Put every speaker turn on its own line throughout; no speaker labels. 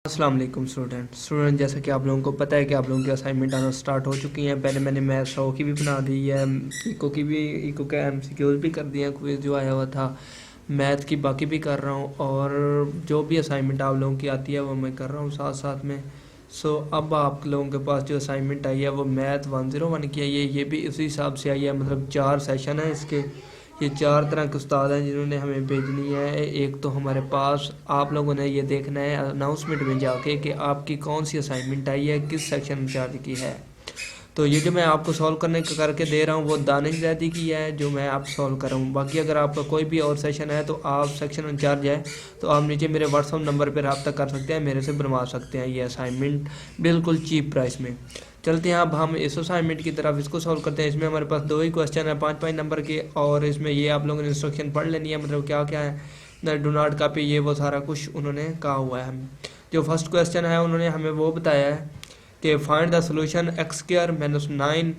अस्सलाम वालेकुम स्टूडेंट जैसा कि आप लोगों को पता है कि आप लोगों की असाइनमेंट आना स्टार्ट हो चुकी हैं। पहले मैंने मैथ्स रॉ की भी बना दी है, इको के एमसीक्यूज भी कर दिए हैं, क्विज जो आया हुआ था, मैथ की बाकी भी कर रहा हूँ और जो भी असाइनमेंट आप लोगों की आती है वो मैं कर रहा हूँ साथ साथ में। अब आप लोगों के पास जो असाइनमेंट आई है वो मैथ 101 की है। ये भी इसी हिसाब से आई है, मतलब 4 सेशन है इसके। ये 4 तरह के उस्ताद हैं जिन्होंने हमें भेजनी है। एक तो हमारे पास आप लोगों ने ये देखना है अनाउंसमेंट में जाके कि आपकी कौन सी असाइनमेंट आई है, किस सेक्शन इंचार्ज की है। तो ये जो मैं आपको सॉल्व करके दे रहा हूँ वो दानिश जैदी की है, जो मैं आप सॉल्व कर रहा हूँ। बाकी अगर आपका कोई भी और सेशन है तो आप सेक्शन इंचार्ज है तो आप नीचे मेरे व्हाट्सअप नंबर पर रब्ता कर सकते हैं, मेरे से बनवा सकते हैं ये असाइनमेंट बिल्कुल चीप प्राइस में। चलते हैं अब हम इस असाइनमेंट की तरफ, इसको सॉल्व करते हैं। इसमें हमारे पास 2 ही क्वेश्चन है 5-5 नंबर के, और इसमें ये आप लोगों ने इंस्ट्रक्शन पढ़ लेनी है, मतलब क्या क्या है, डू नॉट कॉपी, ये वो सारा कुछ उन्होंने कहा हुआ है। हम जो फर्स्ट क्वेश्चन है उन्होंने हमें वो बताया है कि find the solution x square minus 9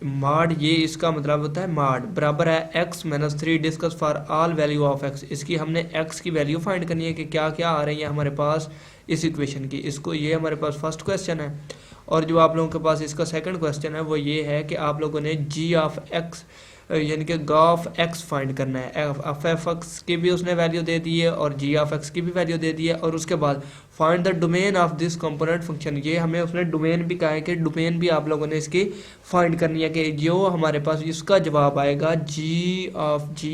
माड, ये इसका मतलब होता है माड बराबर है x minus 3 discuss for all value of x. इसकी हमने एक्स की वैल्यू फाइंड करनी है कि क्या क्या आ रही है हमारे पास इस इक्वेशन की। इसको ये हमारे पास फर्स्ट क्वेश्चन है। और जो आप लोगों के पास इसका सेकंड क्वेश्चन है वो ये है कि आप लोगों ने जी ऑफ एक्स यानी कि गॉफ एक्स फाइंड करना है। एफ एक्स की भी उसने वैल्यू दे दी है और जी ऑफ एक्स की भी वैल्यू दे दी है, और उसके बाद find the domain of this component function, ये हमें उसने डोमेन भी कहा है कि डोमेन भी आप लोगों ने इसकी फाइंड करनी है कि जो हमारे पास इसका जवाब आएगा जी ऑफ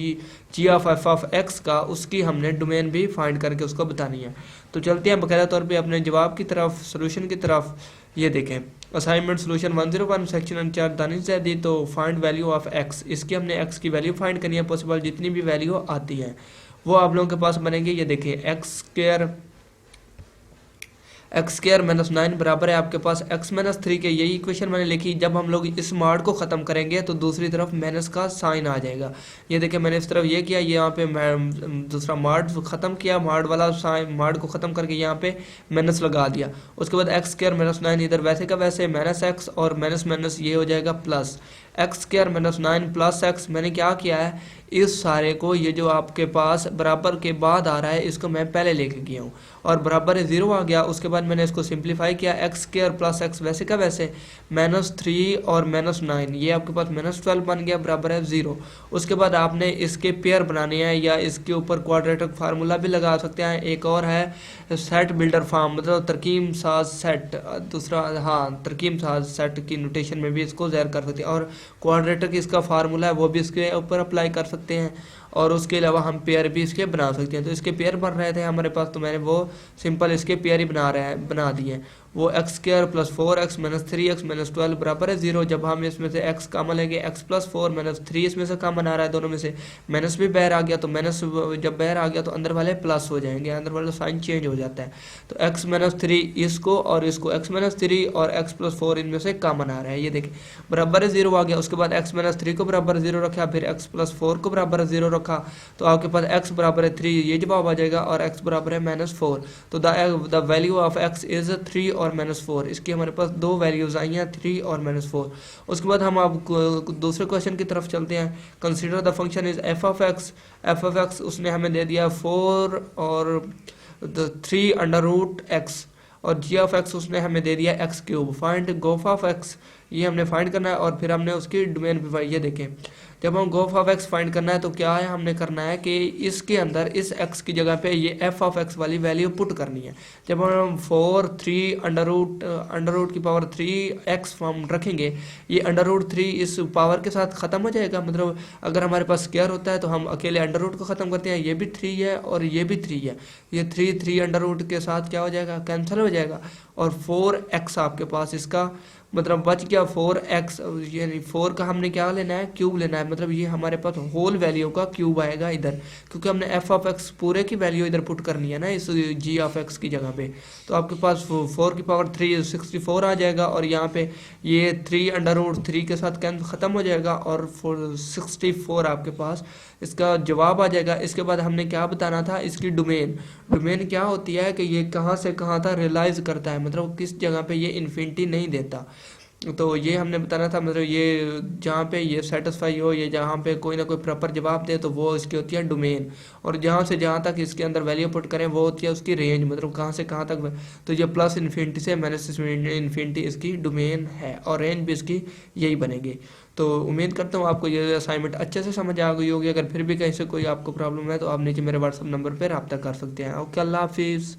एफ ऑफ एक्स का, उसकी हमने डोमेन भी फाइंड करके उसको बतानी है। तो चलते हैं बाकायदा तौर पे अपने जवाब की तरफ, सोल्यूशन की तरफ। ये देखें assignment solution 101 section incharge Danish Zaidi. तो फाइंड वैल्यू ऑफ एक्स, इसकी हमने एक्स की वैल्यू फाइंड करनी है। पॉसिबल जितनी भी वैल्यू आती है वो आप लोगों के पास बनेंगे। ये देखिए एक्स स्क्वायर माइनस 9 बराबर है आपके पास एक्स माइनस 3 के। यही इक्वेशन मैंने लिखी। जब हम लोग इस मार्ड को ख़त्म करेंगे तो दूसरी तरफ माइनस का साइन आ जाएगा। ये देखिए मैंने इस तरफ ये किया, ये यहाँ पे दूसरा मार्ड ख़त्म किया, मार्ड वाला साइन, मार्ड को ख़त्म करके यहाँ पे माइनस लगा दिया। उसके बाद एक्स स्क्वायर माइनस 9 इधर वैसे का वैसे माइनस एक्स और माइनस माइनस ये हो जाएगा plus x square minus 9 plus x. मैंने क्या किया है, इस सारे को ये जो आपके पास बराबर के बाद आ रहा है इसको मैं पहले लेके गया हूँ और बराबर 0 आ गया। उसके बाद मैंने इसको सिंप्लीफाई किया, एक्स स्क्वायर प्लस एक्स वैसे का वैसे माइनस 3 और माइनस 9, ये आपके पास माइनस 12 बन गया बराबर है 0। उसके बाद आपने इसके पेयर बनाने हैं या इसके ऊपर क्वाड्रेटिक फार्मूला भी लगा सकते हैं। एक और है सेट बिल्डर फॉर्म, मतलब तरकीब साज सेट, दूसरा हाँ तरकीब साज सेट की नोटेशन में भी इसको ज़ाहिर कर सकते हैं, और क्वाड्रेटिक इसका फार्मूला है वो भी इसके ऊपर अप्लाई कर सकते हैं, और उसके अलावा हम पेयर भी इसके बना सकते हैं। तो इसके पेयर बन रहे थे हमारे पास, तो मैंने वो सिंपल इसके पेयर ही बना दिए। वो x square plus 4x minus 3x minus 12 बराबर है 0। जब हम इसमें से x कॉमन लेंगे, एक्स प्लस 4 माइनस 3 इसमें से कॉमन आ रहा है, दोनों में से माइनस भी बाहर आ गया, तो माइनस जब बाहर आ गया तो अंदर वाले प्लस हो जाएंगे, अंदर वाला साइन चेंज हो जाता है। तो x माइनस 3 इसको और इसको, x माइनस 3 और x प्लस 4 इनमें से कॉमन आ रहा है। ये देखिए बराबर 0 आ गया। उसके बाद x माइनस 3 को बराबर 0 रखा, फिर x प्लस 4 को बराबर 0 रखा, तो आपके पास x बराबर है 3, ये जवाब आ जाएगा, और x बराबर है माइनस 4। तो the value of x is 3 और माइनस 4। इसकी हमारे पास 2 वैल्यूज़ आई हैं 3 और माइनस 4। उसके बाद हम अब दूसरे क्वेश्चन की तरफ चलते हैं। Consider the function is F of x, उसने हमें दे दिया 4 और 3 अंडर रूट एक्स, और जी ऑफ एक्स उसने हमें दे दिया एक्स क्यूब। फाइंड गोफ ऑफ एक्स, ये हमने फाइंड करना है, और फिर हमने उसकी डोमेन भी, ये देखें जब हम गोफ ऑफ एक्स फाइंड करना है तो क्या है, हमने करना है कि इसके अंदर इस एक्स की जगह पे ये एफ ऑफ एक्स वाली वैल्यू पुट करनी है। जब हम 4 3 अंडर रूट की पावर 3 एक्स फॉर्म रखेंगे, ये अंडर रूट 3 इस पावर के साथ ख़त्म हो जाएगा। मतलब अगर हमारे पास स्क्वायर होता है तो हम अकेले अंडर रूट को ख़त्म करते हैं, ये भी 3 है और ये भी 3 है, ये 3 अंडर रूट के साथ क्या हो जाएगा, कैंसिल हो जाएगा, और 4x आपके पास इसका मतलब बच गया 4x, यानी 4 का हमने क्या लेना है, क्यूब लेना है। मतलब ये हमारे पास होल वैल्यू का क्यूब आएगा इधर, क्योंकि हमने एफ ऑफ एक्स पूरे की वैल्यू इधर पुट करनी है ना इस जी ऑफ एक्स की जगह पे। तो आपके पास 4 की पावर 3 64 आ जाएगा, और यहाँ पे ये 3 अंडर रूट 3 के साथ ख़त्म हो जाएगा, और 64 आपके पास इसका जवाब आ जाएगा। इसके बाद हमने क्या बताना था, इसकी डोमेन क्या होती है कि ये कहाँ से कहाँ तक रियलाइज़ करता है, मतलब किस जगह पे ये इन्फिनिटी नहीं देता। तो ये हमने बताना था, मतलब ये जहाँ पे ये सेटिस्फाई हो, ये जहाँ पे कोई ना कोई प्रॉपर जवाब दे, तो वो इसकी होती है डोमेन। और जहाँ से जहाँ तक इसके अंदर वैल्यू पुट करें वो होती है उसकी रेंज, मतलब कहाँ से कहाँ तक। तो ये प्लस इन्फिनिटी से माइनस इन्फिनिटी इसकी डोमेन है, और रेंज भी इसकी यही बनेगी। तो उम्मीद करता हूँ आपको ये असाइनमेंट अच्छे से समझ आ गई होगी। अगर फिर भी कहीं से कोई आपको प्रॉब्लम है तो आप नीचे मेरे व्हाट्सअप नंबर पर रब्ता कर सकते हैं। ओके, अल्लाह हाफिज़।